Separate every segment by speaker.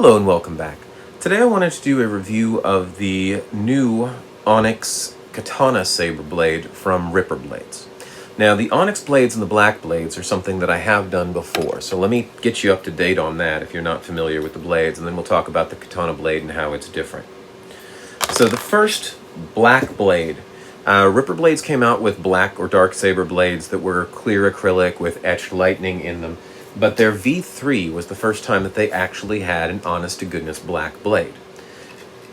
Speaker 1: Hello and welcome back. Today I wanted to do a review of the new Onyx Katana saber blade from Ripper Blades. Now the Onyx blades and the black blades are something that I have done before, so let me get you up to date on that if you're not familiar with the blades, and then we'll talk about the Katana blade and how it's different. So the first black blade, Ripper Blades came out with black or dark saber blades that were clear acrylic with etched lightning in them. But their V3 was the first time that they actually had an honest-to-goodness black blade.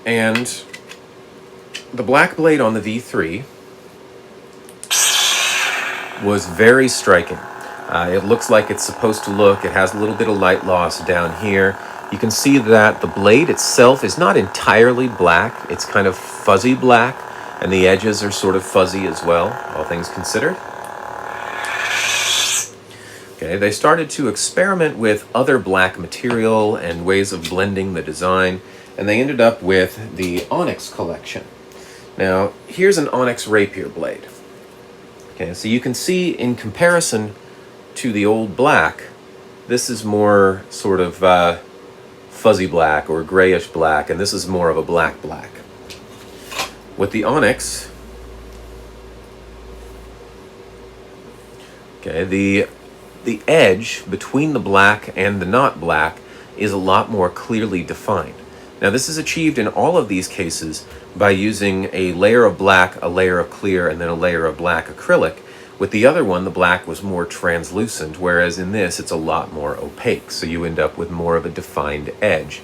Speaker 1: And the black blade on the V3 was very striking. It looks like it's supposed to look. It has a little bit of light loss down here. You can see that the blade itself is not entirely black. It's kind of fuzzy black, and the edges are sort of fuzzy as well, all things considered. Okay, they started to experiment with other black material and ways of blending the design, and they ended up with the Onyx collection. Now, here's an Onyx rapier blade. Okay, so you can see in comparison to the old black, this is more sort of fuzzy black or grayish black, and this is more of a black. With the Onyx, okay, the edge between the black and the not black is a lot more clearly defined. Now this is achieved in all of these cases by using a layer of black, a layer of clear, and then a layer of black acrylic. With the other one, the black was more translucent, whereas in this it's a lot more opaque, so you end up with more of a defined edge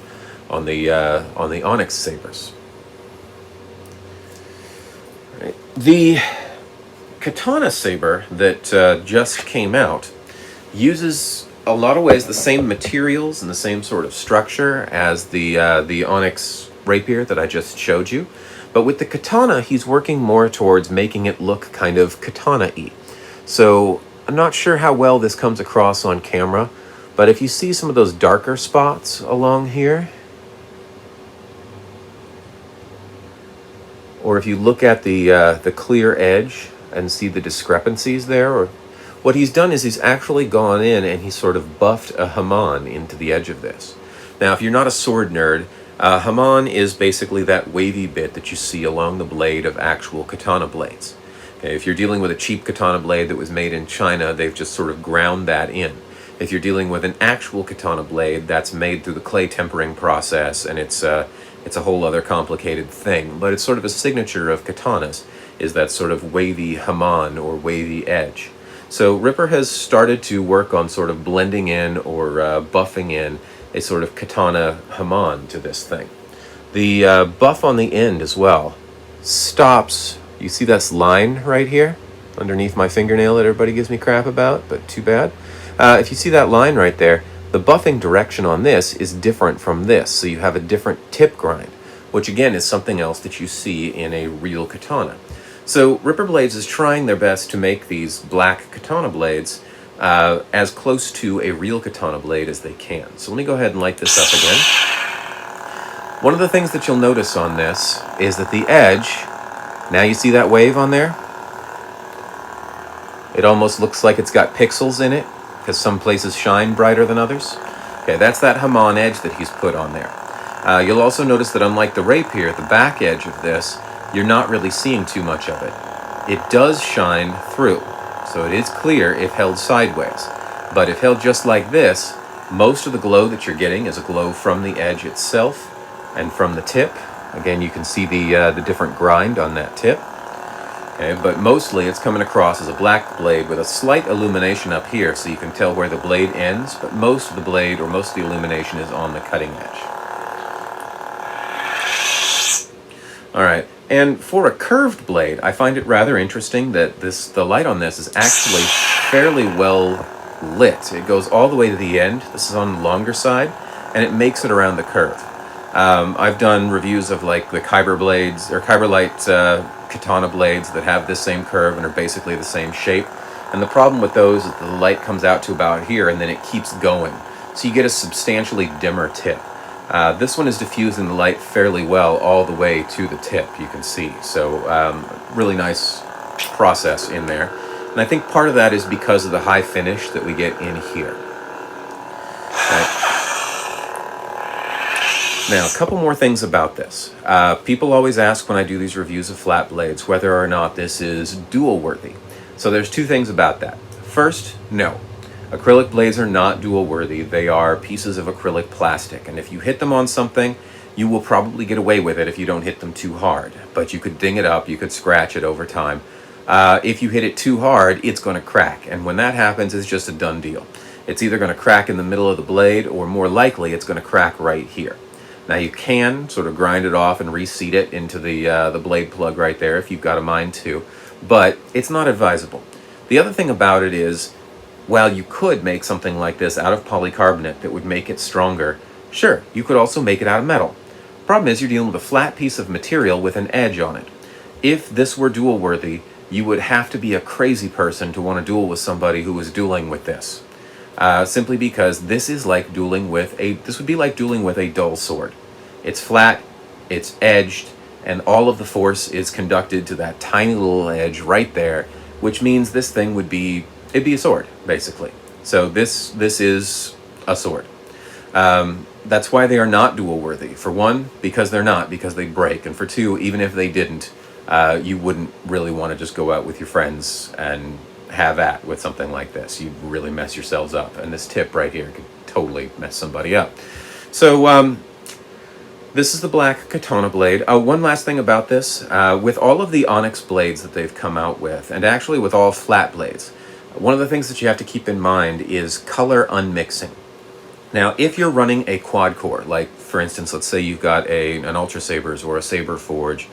Speaker 1: on the Onyx sabers. Right. The Katana saber that just came out uses a lot of ways the same materials and the same sort of structure as the Onyx rapier that I just showed you. But with the katana, he's working more towards making it look kind of katana-y. So I'm not sure how well this comes across on camera, but if you see some of those darker spots along here, or if you look at the clear edge and see the discrepancies there, or what he's done is he's actually gone in and he's sort of buffed a hamon into the edge of this. Now, if you're not a sword nerd, hamon is basically that wavy bit that you see along the blade of actual katana blades. Okay, if you're dealing with a cheap katana blade that was made in China, they've just sort of ground that in. If you're dealing with an actual katana blade, that's made through the clay tempering process, and it's a whole other complicated thing. But it's sort of a signature of katanas, is that sort of wavy hamon or wavy edge. So Ripper has started to work on sort of blending in or buffing in a sort of katana hamon to this thing. The buff on the end as well stops, you see this line right here underneath my fingernail that everybody gives me crap about, but too bad. If you see that line right there, the buffing direction on this is different from this, so you have a different tip grind, which again is something else that you see in a real katana. So Ripper Blades is trying their best to make these black katana blades as close to a real katana blade as they can. So let me go ahead and light this up again. One of the things that you'll notice on this is that the edge, now you see that wave on there? It almost looks like it's got pixels in it, because some places shine brighter than others. Okay, that's that hamon edge that he's put on there. You'll also notice that unlike the rapier, the back edge of this, you're not really seeing too much of it. It does shine through, so it is clear if held sideways. But if held just like this, most of the glow that you're getting is a glow from the edge itself and from the tip. Again, you can see the different grind on that tip. Okay, but mostly it's coming across as a black blade with a slight illumination up here, so you can tell where the blade ends, but most of the blade or most of the illumination is on the cutting edge. All right. And for a curved blade, I find it rather interesting that the light on this is actually fairly well lit. It goes all the way to the end. This is on the longer side, and it makes it around the curve. I've done reviews of like the Kyber blades or Kyberlite katana blades that have this same curve and are basically the same shape. And the problem with those is that the light comes out to about here and then it keeps going. So you get a substantially dimmer tip. This one is diffusing the light fairly well all the way to the tip, you can see. So really nice process in there. And I think part of that is because of the high finish that we get in here. Right. Now, a couple more things about this. People always ask when I do these reviews of flat blades whether or not this is duel worthy. So there's two things about that. First, no. Acrylic blades are not duel worthy. They are pieces of acrylic plastic, and if you hit them on something, you will probably get away with it if you don't hit them too hard. But you could ding it up, you could scratch it over time. If you hit it too hard, it's going to crack, and when that happens, it's just a done deal. It's either going to crack in the middle of the blade, or more likely, it's going to crack right here. Now you can sort of grind it off and reseat it into the blade plug right there if you've got a mind to, but it's not advisable. The other thing about it is, while you could make something like this out of polycarbonate that would make it stronger, sure, you could also make it out of metal. Problem is, you're dealing with a flat piece of material with an edge on it. If this were duel worthy, you would have to be a crazy person to want to duel with somebody who was dueling with this. Simply because this is like dueling with this would be like dueling with a dull sword. It's flat, it's edged, and all of the force is conducted to that tiny little edge right there, which means this thing it'd be a sword, basically. So this is a sword. That's why they are not duel worthy. For one, because they're not, because they break, and for two, even if they didn't, you wouldn't really want to just go out with your friends and have at with something like this. You'd really mess yourselves up, and this tip right here could totally mess somebody up. So this is the black katana blade. One last thing about this, with all of the Onyx blades that they've come out with, and actually with all flat blades, one of the things that you have to keep in mind is color unmixing. Now, if you're running a quad core, like for instance, let's say you've got an Ultra Sabers or a Saber Forge,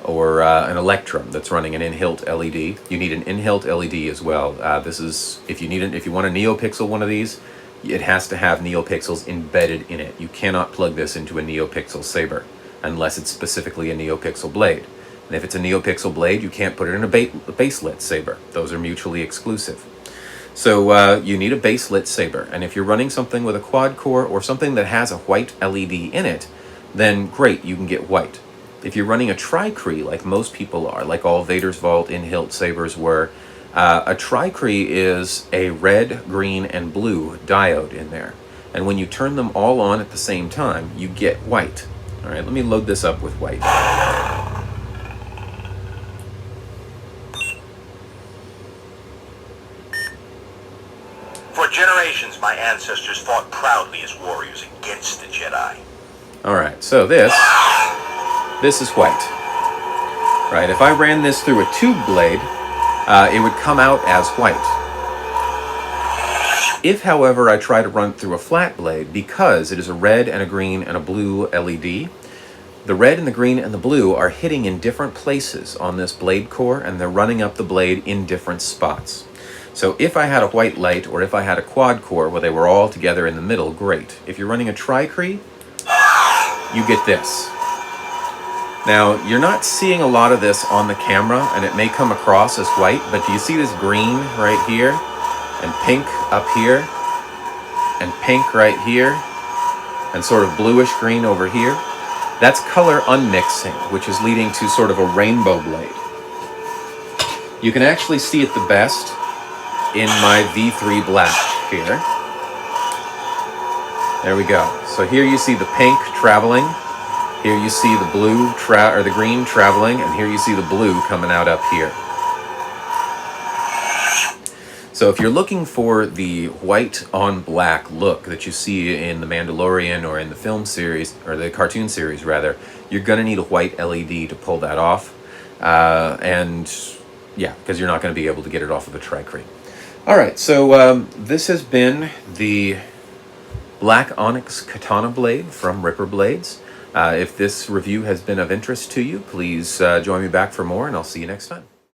Speaker 1: or an Electrum that's running an in-hilt LED. You need an in-hilt LED as well. This is if you want a NeoPixel one of these, it has to have NeoPixels embedded in it. You cannot plug this into a NeoPixel Saber unless it's specifically a NeoPixel blade. And if it's a NeoPixel blade, you can't put it in a baselit Saber. Those are mutually exclusive. So you need a baselit Saber. And if you're running something with a quad core or something that has a white LED in it, then great, you can get white. If you're running a Tri-Cree, like most people are, like all Vader's Vault in-hilt sabers were, a Tri-Cree is a red, green, and blue diode in there. And when you turn them all on at the same time, you get white. All right, let me load this up with white.
Speaker 2: For generations, my ancestors fought proudly as warriors against the Jedi.
Speaker 1: All right, so this is white. Right, if I ran this through a tube blade, it would come out as white. If, however, I try to run it through a flat blade, because it is a red and a green and a blue LED, the red and the green and the blue are hitting in different places on this blade core, and they're running up the blade in different spots. So if I had a white light, or if I had a quad core where they were all together in the middle, great. If you're running a Tri-Cree, you get this. Now, you're not seeing a lot of this on the camera, and it may come across as white, but do you see this green right here, and pink up here, and pink right here, and sort of bluish green over here? That's color unmixing, which is leading to sort of a rainbow blade. You can actually see it the best in my V3 black here. There we go. So here you see the pink traveling. Here you see the blue or the green traveling, and here you see the blue coming out up here. So if you're looking for the white on black look that you see in The Mandalorian or in the film series, or the cartoon series rather, you're going to need a white LED to pull that off. And yeah, because you're not going to be able to get it off of a Tri-Cree. All right, so this has been the Black Onyx Katana blade from Ripper Blades. If this review has been of interest to you, please join me back for more, and I'll see you next time.